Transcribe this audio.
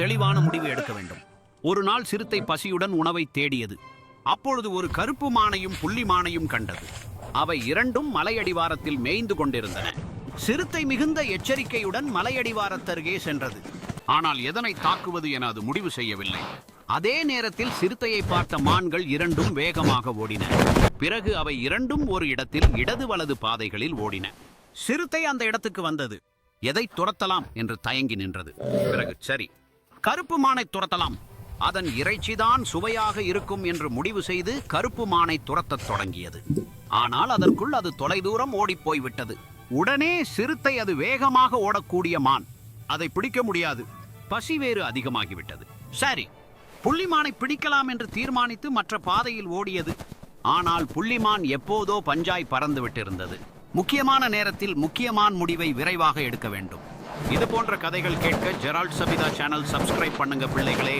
தெளிவான முடிவு எடுக்க வேண்டும். ஒரு நாள் சிறுத்தை பசியுடன் உணவை தேடியது. அப்பொழுது ஒரு கருப்பு மானையும் புள்ளி மானையும் கண்டது. அவை இரண்டும் மலையடிவாரத்தில் மேய்ந்து கொண்டிருந்தன. சிறுத்தை மிகுந்த எச்சரிக்கையுடன் மலையடிவாரத்தருகே சென்றது. ஆனால் எதனை தாக்குவது என அது முடிவு செய்யவில்லை. அதே நேரத்தில் சிறுத்தையை பார்த்த மான்கள் இரண்டும் வேகமாக ஓடின. பிறகு அவை இரண்டும் ஒரு இடத்தில் இடது வலது பாதைகளில் ஓடின. சிறுத்தை அந்த இடத்துக்கு வந்தது. எதை துரத்தலாம் என்று தயங்கி நின்றது. பிறகு சரி, கருப்பு மானை துரத்தலாம், அதன் இறைச்சிதான் சுவையாக இருக்கும் என்று முடிவு செய்து கருப்பு மானை துரத்தத் தொடங்கியது. ஆனால் அதற்குள் அது தொலைதூரம் ஓடிப்போய்விட்டது. உடனே சிறுத்தை, அது வேகமாக ஓடக்கூடிய மான், அதை பிடிக்க முடியாது, பசி வேறு அதிகமாகிவிட்டது. சரி, புள்ளிமானை பிடிக்கலாம் என்று தீர்மானித்து மற்ற பாதையில் ஓடியது. ஆனால் புள்ளிமான் எப்போதோ பஞ்சாய் பறந்து விட்டிருந்தது. முக்கியமான நேரத்தில் முக்கியமான முடிவை விரைவாக எடுக்க வேண்டும். இது போன்ற கதைகள் கேட்க ஜெரால்ட் சபிதா சேனல் சப்ஸ்கிரைப் பண்ணுங்க பிள்ளைகளே.